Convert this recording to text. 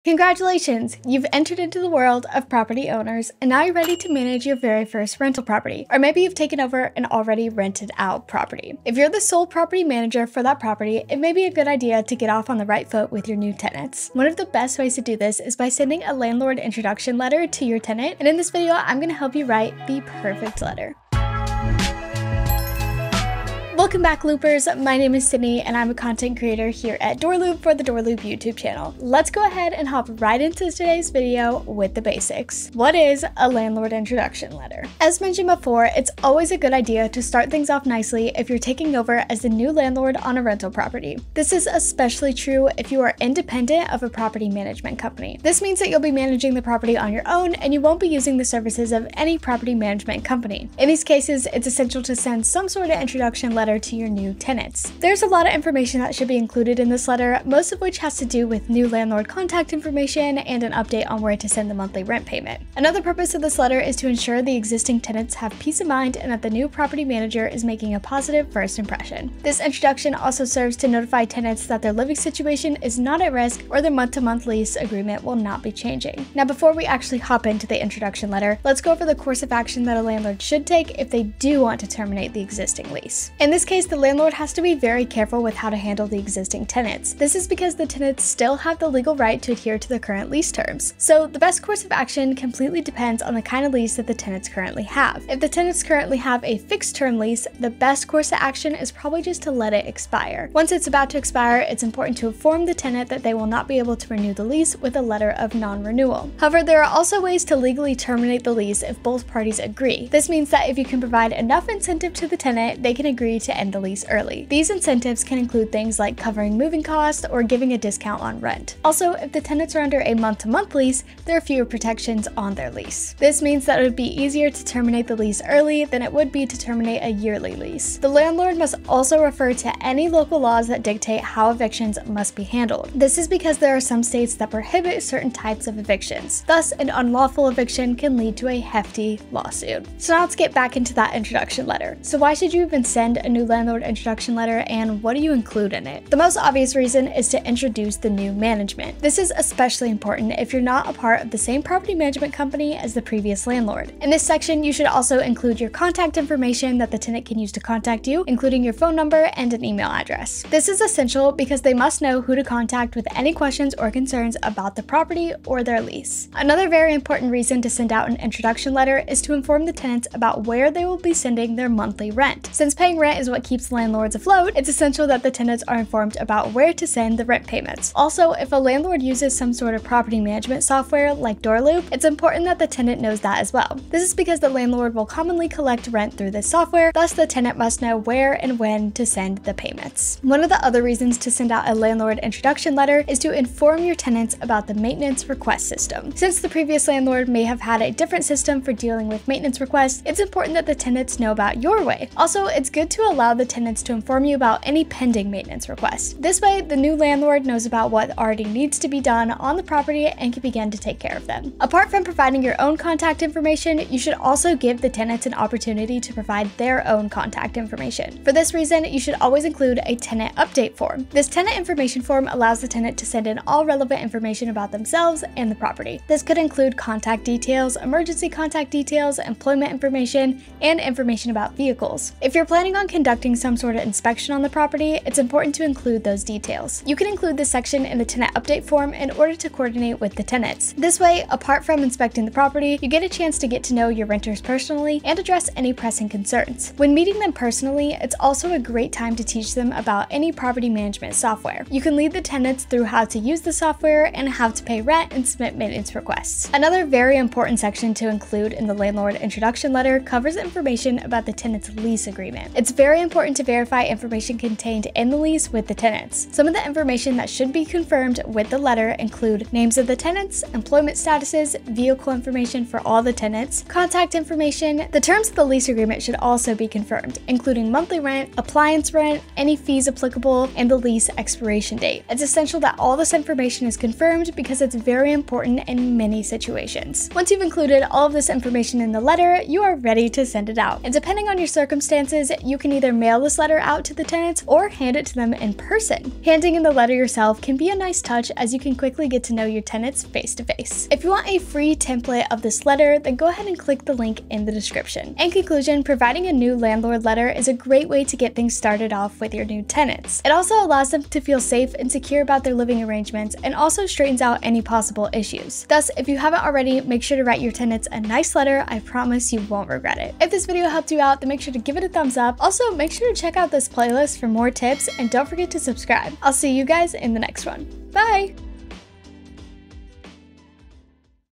Congratulations! You've entered into the world of property owners, and now you're ready to manage your very first rental property. Or maybe you've taken over an already rented out property. If you're the sole property manager for that property, it may be a good idea to get off on the right foot with your new tenants. One of the best ways to do this is by sending a landlord introduction letter to your tenant, and in this video, I'm going to help you write the perfect letter. Welcome back, Loopers. My name is Sydney and I'm a content creator here at DoorLoop for the DoorLoop YouTube channel. Let's go ahead and hop right into today's video with the basics. What is a landlord introduction letter? As mentioned before, it's always a good idea to start things off nicely if you're taking over as the new landlord on a rental property. This is especially true if you are independent of a property management company. This means that you'll be managing the property on your own and you won't be using the services of any property management company. In these cases, it's essential to send some sort of introduction letter to your new tenants. There's a lot of information that should be included in this letter, most of which has to do with new landlord contact information and an update on where to send the monthly rent payment. Another purpose of this letter is to ensure the existing tenants have peace of mind and that the new property manager is making a positive first impression. This introduction also serves to notify tenants that their living situation is not at risk or their month-to-month lease agreement will not be changing. Now, before we actually hop into the introduction letter, let's go over the course of action that a landlord should take if they do want to terminate the existing lease. In this case, the landlord has to be very careful with how to handle the existing tenants. This is because the tenants still have the legal right to adhere to the current lease terms. So the best course of action completely depends on the kind of lease that the tenants currently have. If the tenants currently have a fixed term lease, the best course of action is probably just to let it expire. Once it's about to expire, it's important to inform the tenant that they will not be able to renew the lease with a letter of non-renewal. However, there are also ways to legally terminate the lease if both parties agree. This means that if you can provide enough incentive to the tenant, they can agree to end the lease early. These incentives can include things like covering moving costs or giving a discount on rent. Also, if the tenants are under a month-to-month lease, there are fewer protections on their lease. This means that it would be easier to terminate the lease early than it would be to terminate a yearly lease. The landlord must also refer to any local laws that dictate how evictions must be handled. This is because there are some states that prohibit certain types of evictions. Thus, an unlawful eviction can lead to a hefty lawsuit. So now let's get back into that introduction letter. So why should you even send a new landlord introduction letter, and what do you include in it? The most obvious reason is to introduce the new management. This is especially important if you're not a part of the same property management company as the previous landlord. In this section, you should also include your contact information that the tenant can use to contact you, including your phone number and an email address. This is essential because they must know who to contact with any questions or concerns about the property or their lease. Another very important reason to send out an introduction letter is to inform the tenants about where they will be sending their monthly rent. Since paying rent is what keeps landlords afloat, it's essential that the tenants are informed about where to send the rent payments. Also, if a landlord uses some sort of property management software like DoorLoop, it's important that the tenant knows that as well. This is because the landlord will commonly collect rent through this software, thus the tenant must know where and when to send the payments. One of the other reasons to send out a landlord introduction letter is to inform your tenants about the maintenance request system. Since the previous landlord may have had a different system for dealing with maintenance requests, it's important that the tenants know about your way. Also, it's good to allow the tenants to inform you about any pending maintenance requests. This way, the new landlord knows about what already needs to be done on the property and can begin to take care of them. Apart from providing your own contact information, you should also give the tenants an opportunity to provide their own contact information. For this reason, you should always include a tenant update form. This tenant information form allows the tenant to send in all relevant information about themselves and the property. This could include contact details, emergency contact details, employment information, and information about vehicles. If you're planning on conducting some sort of inspection on the property, it's important to include those details. You can include this section in the tenant update form in order to coordinate with the tenants. This way, apart from inspecting the property, you get a chance to get to know your renters personally and address any pressing concerns. When meeting them personally, it's also a great time to teach them about any property management software. You can lead the tenants through how to use the software and how to pay rent and submit maintenance requests. Another very important section to include in the landlord introduction letter covers information about the tenant's lease agreement. It's very important to verify information contained in the lease with the tenants. Some of the information that should be confirmed with the letter include names of the tenants, employment statuses, vehicle information for all the tenants, contact information. The terms of the lease agreement should also be confirmed, including monthly rent, appliance rent, any fees applicable, and the lease expiration date. It's essential that all this information is confirmed because it's very important in many situations. Once you've included all of this information in the letter, you are ready to send it out. And depending on your circumstances, you can either either mail this letter out to the tenants or hand it to them in person. Handing in the letter yourself can be a nice touch as you can quickly get to know your tenants face to face. If you want a free template of this letter, then go ahead and click the link in the description. In conclusion, providing a new landlord letter is a great way to get things started off with your new tenants. It also allows them to feel safe and secure about their living arrangements and also straightens out any possible issues. Thus, if you haven't already, make sure to write your tenants a nice letter. I promise you won't regret it. If this video helped you out, then make sure to give it a thumbs up. Also, make sure to check out this playlist for more tips and don't forget to subscribe. I'll see you guys in the next one. Bye!